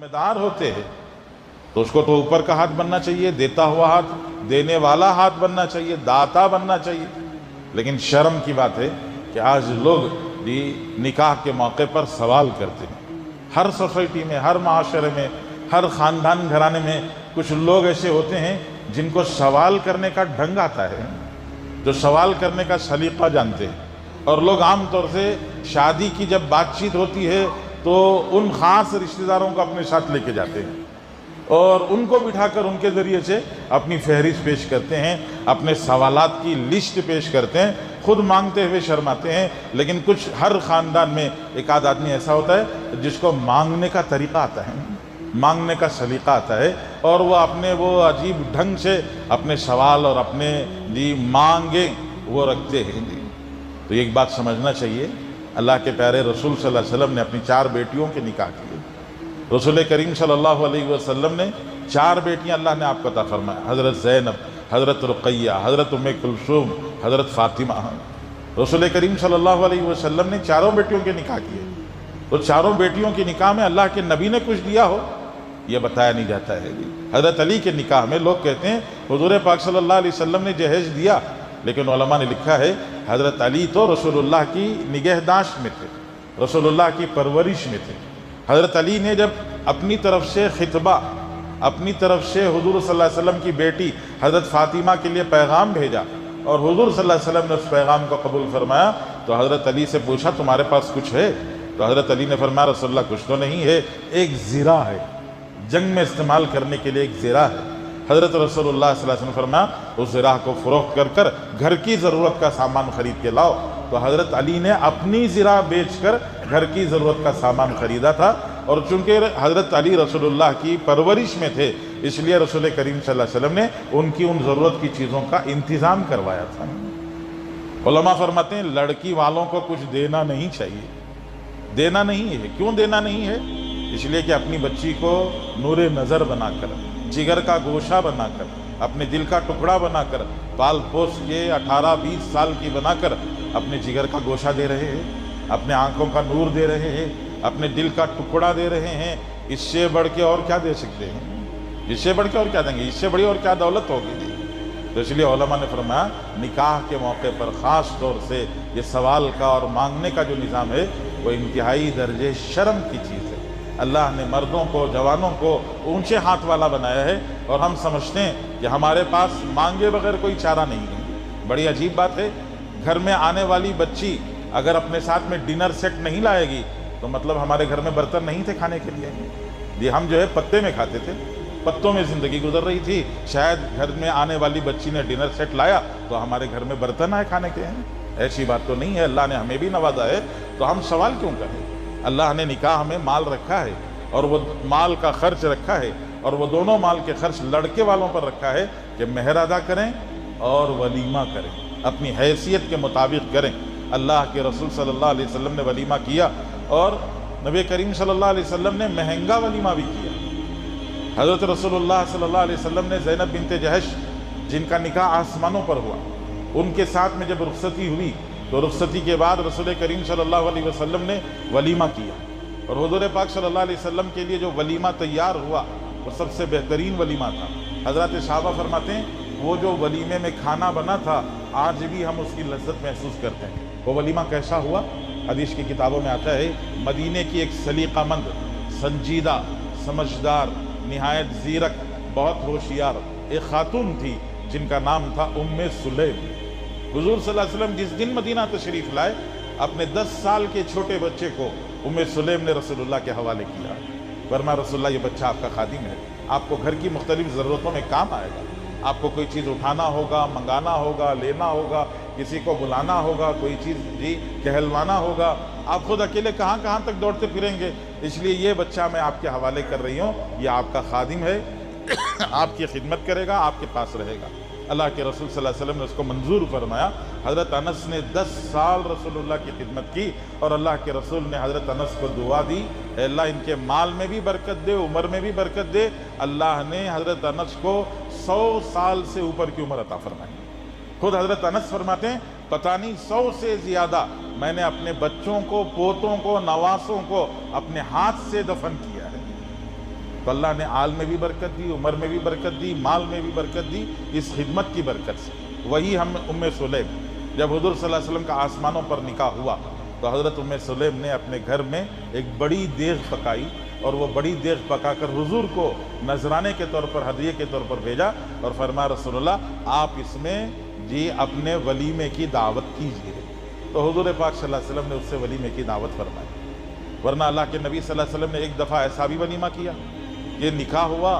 ذمہ دار ہوتے ہیں تو اس کو تو اوپر کا ہاتھ بننا چاہیے، دیتا ہوا ہاتھ، دینے والا ہاتھ بننا چاہیے، داتا بننا چاہیے۔ لیکن شرم کی بات ہے کہ آج لوگ نکاح کے موقع پر سوال کرتے ہیں۔ ہر سوسائٹی میں، ہر معاشرے میں، ہر خاندان گھرانے میں کچھ لوگ ایسے ہوتے ہیں جن کو سوال کرنے کا ڈھنگ آتا ہے، جو سوال کرنے کا سلیقہ جانتے ہیں۔ اور لوگ عام طور سے شادی کی جب بات چیت ہوتی ہے تو ان خاص رشتہ داروں کو اپنے ساتھ لے کے جاتے ہیں اور ان کو بٹھا کر ان کے ذریعے سے اپنی فہرست پیش کرتے ہیں، اپنے سوالات کی لسٹ پیش کرتے ہیں، خود مانگتے ہوئے شرماتے ہیں۔ لیکن کچھ ہر خاندان میں ایک آدھ آدمی ایسا ہوتا ہے جس کو مانگنے کا طریقہ آتا ہے، مانگنے کا سلیقہ آتا ہے، اور وہ اپنے وہ عجیب ڈھنگ سے اپنے سوال اور اپنے مانگیں وہ رکھتے ہیں۔ تو ایک بات سمجھنا چاہیے، اللہ کے پیارے رسول صلی اللہ علیہ وسلم نے اپنی 4 بیٹیوں کے نکاح کیے۔ رسول کریم صلی اللہ علیہ وسلم نے 4 بیٹیاں اللہ نے آپ کو عطا فرمایا، حضرت زینب، حضرت رقیہ، حضرت ام کلثوم، حضرت فاطمہ۔ رسول کریم صلی اللہ علیہ وسلم نے 4 بیٹیوں کے نکاح کیے، تو 4 بیٹیوں کے نکاح میں اللہ کے نبی نے کچھ دیا ہو یہ بتایا نہیں جاتا ہے۔ حضرت علی کے نکاح میں لوگ کہتے ہیں حضور پاک صلی اللہ علیہ وسلم نے جہیز دیا، لیکن علماء نے لکھا ہے حضرت علی تو رسول اللہ کی نگہداشت میں تھے، رسول اللہ کی پرورش میں تھے۔ حضرت علی نے جب اپنی طرف سے خطبہ، اپنی طرف سے حضور صلی اللہ علیہ وسلم کی بیٹی حضرت فاطمہ کے لیے پیغام بھیجا اور حضور صلی اللہ علیہ وسلم نے اس پیغام کو قبول فرمایا، تو حضرت علی سے پوچھا تمہارے پاس کچھ ہے؟ تو حضرت علی نے فرمایا رسول اللہ کچھ تو نہیں ہے، ایک زرہ ہے، جنگ میں استعمال کرنے کے لیے ایک زرہ ہے۔ حضرت رسول اللہ صلی اللہ علیہ وسلم نے فرمایا اس زرہ کو فروخت کر گھر کی ضرورت کا سامان خرید کے لاؤ۔ تو حضرت علی نے اپنی زرہ بیچ کر گھر کی ضرورت کا سامان خریدا تھا، اور چونکہ حضرت علی رسول اللہ کی پرورش میں تھے اس لیے رسول کریم صلی اللہ علیہ وسلم نے ان کی ان ضرورت کی چیزوں کا انتظام کروایا تھا۔ علماء فرماتے ہیں لڑکی والوں کو کچھ دینا نہیں چاہیے، دینا نہیں ہے۔ کیوں دینا نہیں ہے؟ اس لیے کہ اپنی بچی کو نور نظر بنا کر، جگر کا گوشہ بنا کر، اپنے دل کا ٹکڑا بنا کر، پال پوس کے 18-20 سال کی بنا کر اپنے جگر کا گوشہ دے رہے ہیں، اپنے آنکھوں کا نور دے رہے ہیں، اپنے دل کا ٹکڑا دے رہے ہیں۔ اس سے بڑھ کے اور کیا دے سکتے ہیں؟ اس سے بڑھ کے اور کیا دیں گے؟ اس سے بڑی اور کیا دولت ہوگی؟ تو اس لیے علماء نے فرمایا نکاح کے موقع پر خاص طور سے یہ سوال کا اور مانگنے کا جو نظام ہے وہ انتہائی درجے شرم کی چیز ہے۔ اللہ نے مردوں کو، جوانوں کو اونچے ہاتھ والا بنایا ہے، اور ہم سمجھتے ہیں کہ ہمارے پاس مانگے بغیر کوئی چارہ نہیں ہے۔ بڑی عجیب بات ہے، گھر میں آنے والی بچی اگر اپنے ساتھ میں ڈنر سیٹ نہیں لائے گی تو مطلب ہمارے گھر میں برتن نہیں تھے کھانے کے لیے۔ یہ ہم جو ہے پتے میں کھاتے تھے، پتوں میں زندگی گزر رہی تھی، شاید گھر میں آنے والی بچی نے ڈنر سیٹ لایا تو ہمارے گھر میں برتن آئے کھانے کے ہیں۔ ایسی بات تو نہیں ہے، اللہ نے ہمیں بھی نوازا ہے، تو ہم سوال کیوں کریں؟ اللہ نے نکاح میں مال رکھا ہے اور وہ مال کا خرچ رکھا ہے، اور وہ دونوں مال کے خرچ لڑکے والوں پر رکھا ہے کہ مہر ادا کریں اور ولیمہ کریں، اپنی حیثیت کے مطابق کریں۔ اللہ کے رسول صلی اللہ علیہ وسلم نے ولیمہ کیا، اور نبی کریم صلی اللہ علیہ وسلم نے مہنگا ولیمہ بھی کیا۔ حضرت رسول اللہ صلی اللہ علیہ وسلم نے زینب بنت جہش جن کا نکاح آسمانوں پر ہوا، ان کے ساتھ میں جب رخصتی ہوئی تو رخصتی کے بعد رسول کریم صلی اللہ علیہ وسلم نے ولیمہ کیا، اور حضور پاک صلی اللہ علیہ وسلم کے لیے جو ولیمہ تیار ہوا وہ سب سے بہترین ولیمہ تھا۔ حضرات صحابہ فرماتے ہیں وہ جو ولیمے میں کھانا بنا تھا آج بھی ہم اس کی لذت محسوس کرتے ہیں۔ وہ ولیمہ کیسا ہوا؟ حدیث کی کتابوں میں آتا ہے مدینے کی ایک سلیقہ مند، سنجیدہ، سمجھدار، نہایت زیرک، بہت ہوشیار ایک خاتون تھی جن کا نام تھا ام سلیم۔ حضور صلی اللہ علیہ وسلم جس دن مدینہ تشریف لائے اپنے 10 سال کے چھوٹے بچے کو ام سلیم نے رسول اللہ کے حوالے کیا۔ فرمایا رسول اللہ یہ بچہ آپ کا خادم ہے، آپ کو گھر کی مختلف ضرورتوں میں کام آئے گا، آپ کو کوئی چیز اٹھانا ہوگا، منگانا ہوگا، لینا ہوگا، کسی کو بلانا ہوگا، کوئی چیز کہلوانا ہوگا، آپ خود اکیلے کہاں کہاں تک دوڑتے پھریں گے، اس لیے یہ بچہ میں آپ کے حوالے کر رہی ہوں، یہ آپ کا خادم ہے، آپ کی خدمت کرے گا، آپ کے پاس رہے گا۔ اللہ کے رسول صلی اللہ علیہ وسلم نے اس کو منظور فرمایا۔ حضرت انس نے 10 سال رسول اللہ کی خدمت کی، اور اللہ کے رسول نے حضرت انس کو دعا دی اے اللہ ان کے مال میں بھی برکت دے، عمر میں بھی برکت دے۔ اللہ نے حضرت انس کو 100 سال سے اوپر کی عمر عطا فرمائی۔ خود حضرت انس فرماتے ہیں پتہ نہیں 100 سے زیادہ میں نے اپنے بچوں کو، پوتوں کو، نواسوں کو اپنے ہاتھ سے دفن کیا ہے۔ تو اللہ نے آل میں بھی برکت دی، عمر میں بھی برکت دی، مال میں بھی برکت دی، اس خدمت کی برکت سے۔ وہی ہم ام سلیم، جب حضور صلی اللہ علیہ وسلم کا آسمانوں پر نکاح ہوا تو حضرت ام سلیم نے اپنے گھر میں ایک بڑی دیگ پکائی، اور وہ بڑی دیگ پکا کر حضور کو نذرانے کے طور پر، ہدیے کے طور پر بھیجا، اور فرمایا رسول اللہ آپ اس میں اپنے ولیمے کی دعوت کیجیے۔ تو حضور پاک صلی اللہ علیہ وسلم نے اس سے ولیمے کی دعوت فرمائی۔ ورنہ اللہ کے نبی صلی اللہ علیہ وسلم نے ایک دفعہ ایسا بھی ولیمہ کیا، یہ نکاح ہوا،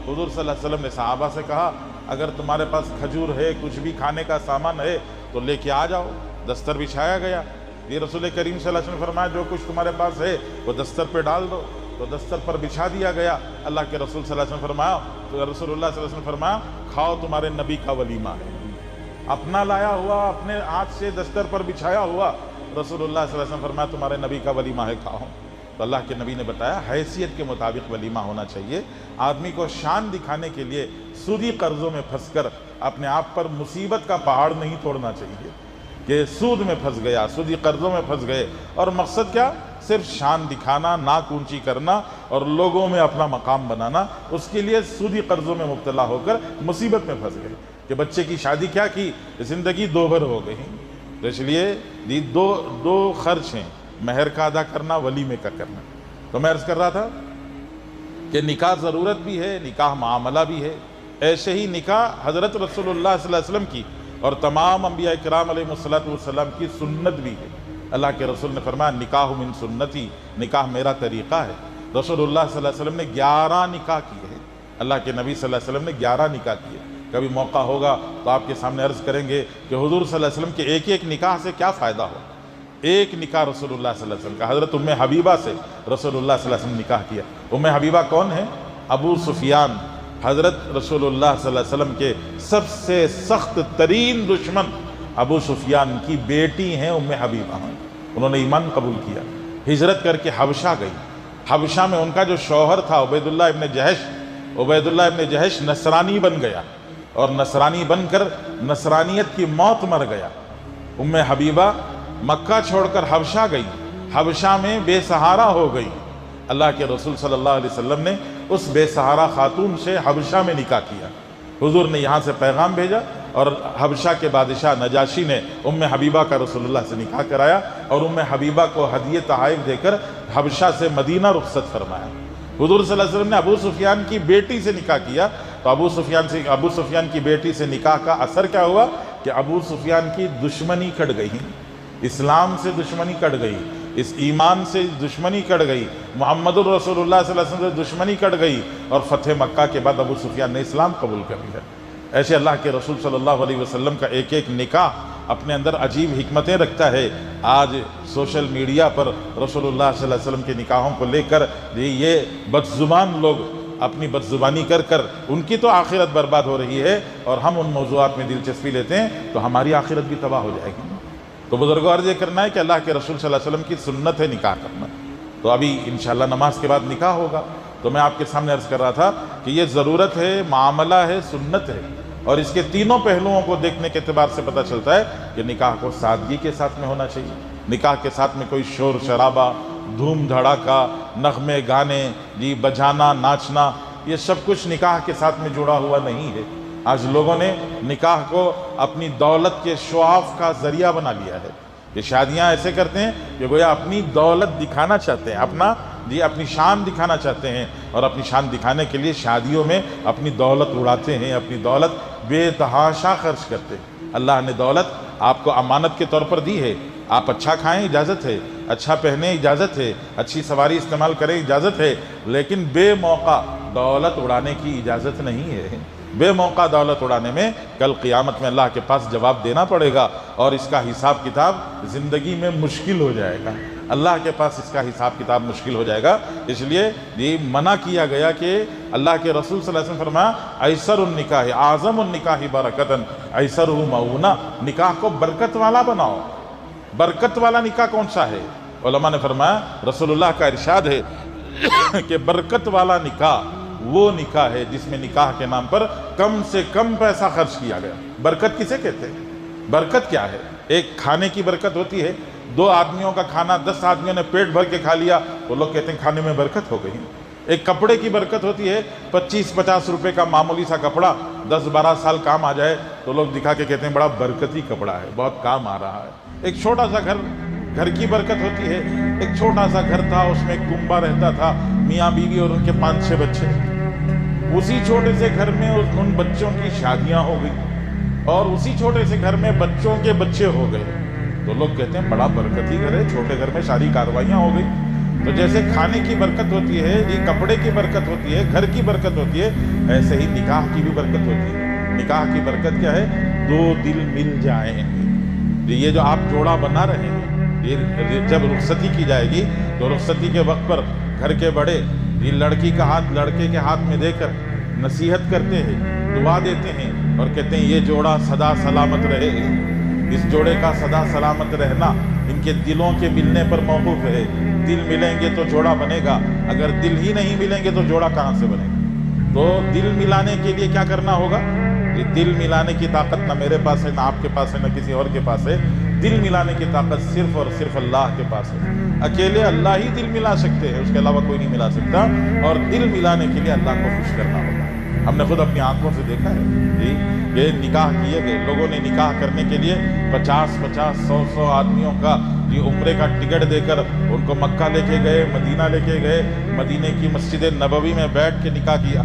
حضور صلی اللہ علیہ وسلم نے صحابہ سے کہا اگر تمہارے پاس کھجور ہے، کچھ بھی کھانے کا سامان ہے تو لے کے آ جاؤ۔ دستر بچھایا گیا، یہ رسول کریم صلی اللہ علیہ وسلم نے فرمایا جو کچھ تمہارے پاس ہے وہ دستر پہ ڈال دو، تو دستر پر بچھا دیا گیا۔ اللہ کے رسول صلی اللہ علیہ وسلم فرمایا، تو رسول اللہ صلی اللہ علیہ وسلم فرمایا کھاؤ تمہارے نبی کا ولیمہ ہے۔ اپنا لایا ہوا، اپنے ہاتھ سے دستر پر بچھایا ہوا، رسول اللہ صلی اللہ علیہ وسلم فرمایا تمہارے نبی کا ولیمہ ہے، کھاؤ۔ تو اللہ کے نبی نے بتایا حیثیت کے مطابق ولیمہ ہونا چاہیے۔ آدمی کو شان دکھانے کے لیے سودی قرضوں میں پھنس کر اپنے آپ پر مصیبت کا پہاڑ نہیں توڑنا چاہیے کہ سود میں پھنس گیا، سودی قرضوں میں پھنس گئے، اور مقصد کیا؟ صرف شان دکھانا، ناک اونچی کرنا اور لوگوں میں اپنا مقام بنانا۔ اس کے لیے سودی قرضوں میں مبتلا ہو کر مصیبت میں پھنس گئے کہ بچے کی شادی کیا کی، زندگی دو بھر ہو گئی۔ تو اس لیے دو خرچ ہیں، مہر کا ادا کرنا، ولیمے کا کرنا۔ تو میں عرض کر رہا تھا کہ نکاح ضرورت بھی ہے، نکاح معاملہ بھی ہے۔ ایسے ہی نکاح حضرت رسول اللہ صلی اللہ علیہ وسلم کی اور تمام انبیاء کرام علیہ السلام کی سنت بھی ہے۔ اللہ کے رسول نے فرمایا نکاح من سنتی، نکاح میرا طریقہ ہے۔ رسول اللہ صلی اللہ علیہ وسلم نے 11 نکاح کیے ہیں۔ اللہ کے نبی صلی اللہ علیہ وسلم نے 11 نکاح کیے۔ کبھی موقع ہوگا تو آپ کے سامنے عرض کریں گے کہ حضور صلی اللہ علیہ وسلم کے ایک ایک نکاح سے کیا فائدہ ہو۔ ایک نکاح رسول اللہ صلی اللہ علیہ وسلم کا، حضرت ام حبیبہ سے رسول اللہ صلی اللہ علیہ وسلم نکاح کیا۔ ام حبیبہ کون ہے؟ ابو سفیان، حضرت رسول اللہ صلی اللہ علیہ وسلم کے سب سے سخت ترین دشمن ابو سفیان کی بیٹی ہیں ام حبیبہ۔ انہوں نے ایمان قبول کیا، ہجرت کر کے حبشہ گئی۔ حبشہ میں ان کا جو شوہر تھا عبید اللہ ابن جہش نصرانی بن گیا، اور نصرانی بن کر نصرانیت کی موت مر گیا۔ ام حبیبہ مکہ چھوڑ کر حبشہ گئی، حبشہ میں بے سہارا ہو گئی۔ اللہ کے رسول صلی اللہ علیہ وسلم نے اس بے سہارا خاتون سے حبشہ میں نکاح کیا۔ حضور نے یہاں سے پیغام بھیجا، اور حبشہ کے بادشاہ نجاشی نے ام حبیبہ کا رسول اللہ سے نکاح کرایا، اور ام حبیبہ کو ہدیے تحائف دے کر حبشہ سے مدینہ رخصت فرمایا۔ حضور صلی اللہ علیہ وسلم نے ابو سفیان کی بیٹی سے نکاح کیا، تو ابو سفیان کی بیٹی سے نکاح کا اثر کیا ہوا کہ ابو سفیان کی دشمنی کٹ گئی، اسلام سے دشمنی کٹ گئی، اس ایمان سے دشمنی کٹ گئی، محمد الرسول اللہ صلی اللہ علیہ وسلم سے دشمنی کٹ گئی، اور فتح مکہ کے بعد ابو سفیان نے اسلام قبول کر لیا۔ ایسے اللہ کے رسول صلی اللہ علیہ وسلم کا ایک ایک نکاح اپنے اندر عجیب حکمتیں رکھتا ہے۔ آج سوشل میڈیا پر رسول اللہ صلی اللہ علیہ وسلم کے نکاحوں کو لے کر یہ بدزبان لوگ اپنی بدزبانی کر کر ان کی تو آخرت برباد ہو رہی ہے، اور ہم ان موضوعات میں دلچسپی لیتے ہیں تو ہماری آخرت بھی تباہ ہو جائے گی۔ تو بزرگوں عرض یہ کرنا ہے کہ اللہ کے رسول صلی اللہ علیہ وسلم کی سنت ہے نکاح کرنا۔ تو ابھی انشاءاللہ نماز کے بعد نکاح ہوگا، تو میں آپ کے سامنے عرض کر رہا تھا کہ یہ ضرورت ہے، معاملہ ہے، سنت ہے، اور اس کے تینوں پہلوؤں کو دیکھنے کے اعتبار سے پتہ چلتا ہے کہ نکاح کو سادگی کے ساتھ میں ہونا چاہیے۔ نکاح کے ساتھ میں کوئی شور شرابہ، دھوم دھڑاکا، نغمے گانے، بجانا، ناچنا، یہ سب کچھ نکاح کے ساتھ میں جڑا ہوا نہیں ہے۔ آج لوگوں نے نکاح کو اپنی دولت کے شو آف کا ذریعہ بنا لیا ہے۔ یہ شادیاں ایسے کرتے ہیں کہ گویا اپنی دولت دکھانا چاہتے ہیں، اپنی شان دکھانا چاہتے ہیں، اور اپنی شان دکھانے کے لیے شادیوں میں اپنی دولت اڑاتے ہیں، اپنی دولت بے تحاشا خرچ کرتے ہیں۔ اللہ نے دولت آپ کو امانت کے طور پر دی ہے، آپ اچھا کھائیں اجازت ہے، اچھا پہنیں اجازت ہے، اچھی سواری استعمال کریں اجازت ہے، لیکن بے موقع دولت اڑانے کی اجازت نہیں ہے۔ بے موقع دولت اڑانے میں کل قیامت میں اللہ کے پاس جواب دینا پڑے گا، اور اس کا حساب کتاب زندگی میں مشکل ہو جائے گا۔ اللہ کے پاس اس کا حساب کتاب مشکل ہو جائے گا۔ اس لیے یہ منع کیا گیا کہ اللہ کے رسول صلی اللہ علیہ وسلم فرمایا ایسر النکاح اعظم النکاح برکتاً ایسرہ مؤونہ، نکاح کو برکت والا بناؤ۔ برکت والا نکاح کون سا ہے؟ علماء نے فرمایا رسول اللہ کا ارشاد ہے کہ برکت والا نکاح وہ نکاح ہے جس میں نکاح کے نام پر کم سے کم پیسہ خرچ کیا گیا۔ برکت کسے کہتے ہیں؟ برکت کیا ہے؟ ایک کھانے کی برکت ہوتی ہے، 2 آدمیوں کا کھانا 10 آدمیوں نے پیٹ بھر کے کھا لیا تو لوگ کہتے ہیں کھانے میں برکت ہو گئی۔ ایک کپڑے کی برکت ہوتی ہے، 25-50 روپے کا معمولی سا کپڑا 10-12 سال کام آ جائے تو لوگ دکھا کے کہتے ہیں بڑا برکتی کپڑا ہے، بہت کام آ رہا ہے۔ ایک چھوٹا سا گھر کی برکت ہوتی ہے۔ ایک چھوٹا سا گھر تھا، اس میں ایک کنبہ رہتا تھا، میاں بیوی اور ان کے 5-6 بچے۔ اسی چھوٹے سے گھر میں ان بچوں کی شادیاں ہو گئی اور اسی چھوٹے سے گھر میں بچوں کے بچے ہو گئے تو لوگ کہتے ہیں بڑا برکتی گھر ہے، چھوٹے گھر میں ساری کاروائیاں ہو گئی۔ تو جیسے کھانے کی برکت ہوتی ہے، یہ کپڑے کی برکت ہوتی ہے، گھر کی برکت ہوتی ہے، ایسے ہی نکاح کی بھی برکت ہوتی ہے۔ نکاح کی برکت کیا ہے؟ 2 دل مل جائیں گے۔ یہ جو آپ جوڑا بنا رہے ہیں، یہ جب رخصتی کی جائے گی تو رخصتی کے وقت پر گھر کے بڑے یہ لڑکی کا ہاتھ لڑکے کے ہاتھ میں دے کر نصیحت کرتے ہیں، دعا دیتے ہیں اور کہتے ہیں یہ جوڑا سدا سلامت رہے۔ اس جوڑے کا سدا سلامت رہنا ان کے دلوں کے ملنے پر موقوف ہے۔ دل ملیں گے تو جوڑا بنے گا، اگر دل ہی نہیں ملیں گے تو جوڑا کہاں سے بنے گا؟ تو دل ملانے کے لیے کیا کرنا ہوگا؟ یہ دل ملانے کی طاقت نہ میرے پاس ہے، نہ آپ کے پاس ہے، نہ کسی اور کے پاس ہے۔ دل ملانے کی طاقت صرف اور صرف اللہ کے پاس ہے۔ اکیلے اللہ ہی دل ملا سکتے ہیں، اس کے علاوہ کوئی نہیں ملا سکتا، اور دل ملانے کے لیے اللہ کو خوش کرنا ہوگا۔ ہم نے خود اپنی آنکھوں سے دیکھا ہے جی، یہ نکاح کیے گئے لوگوں نے نکاح کرنے کے لیے 50-50 100 آدمیوں کا عمرے کا ٹکٹ دے کر ان کو مکہ لے کے گئے، مدینہ لے کے گئے، مدینے کی مسجد نبوی میں بیٹھ کے نکاح کیا۔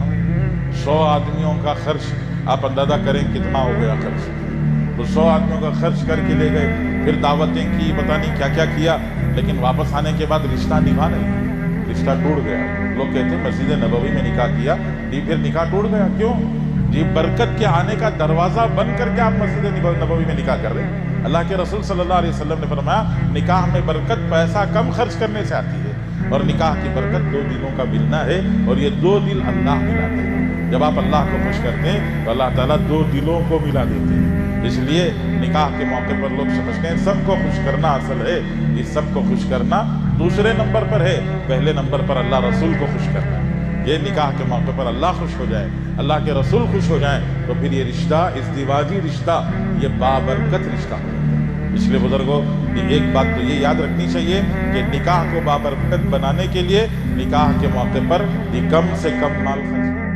100 آدمیوں کا خرچ آپ اندازہ کریں کتنا ہو گیا خرچ۔ تو 100 آدمیوں کا خرچ کر کے لے گئے، پھر دعوتیں کی، پتہ نہیں کیا کیا کیا، لیکن واپس آنے کے بعد رشتہ نبھا نہیں، رشتہ ٹوٹ گیا۔ لوگ کہتے ہیں مسجد نبوی میں نکاح کیا، پھر نکاح ٹوٹ گیا، کیوں؟ جی برکت کے آنے کا دروازہ بند کر کے آپ مسجد نبوی میں نکاح کر رہے ہیں۔ اللہ کے رسول صلی اللہ علیہ وسلم نے فرمایا نکاح میں برکت پیسہ کم خرچ کرنے سے آتی ہے، اور نکاح کی برکت 2 دلوں کا ملنا ہے، اور یہ 2 دل اللہ ملاتے ہیں۔ جب آپ اللہ کو خوش کرتے ہیں تو اللہ تعالیٰ 2 دلوں کو ملا دیتے ہیں۔ اس لیے نکاح کے موقع پر لوگ سمجھتے ہیں سب کو خوش کرنا اصل ہے، یہ سب کو خوش کرنا دوسرے نمبر پر ہے، پہلے نمبر پر اللہ رسول کو خوش کرنا ہے۔ یہ نکاح کے موقع پر اللہ خوش ہو جائے، اللہ کے رسول خوش ہو جائیں تو پھر یہ رشتہ، ازدواجی رشتہ، یہ بابرکت رشتہ ہو جاتا ہے۔ اس لیے بزرگوں یہ ایک بات تو یہ یاد رکھنی چاہیے کہ نکاح کو بابرکت بنانے کے لیے نکاح کے موقع پر یہ کم سے کم مال خرچ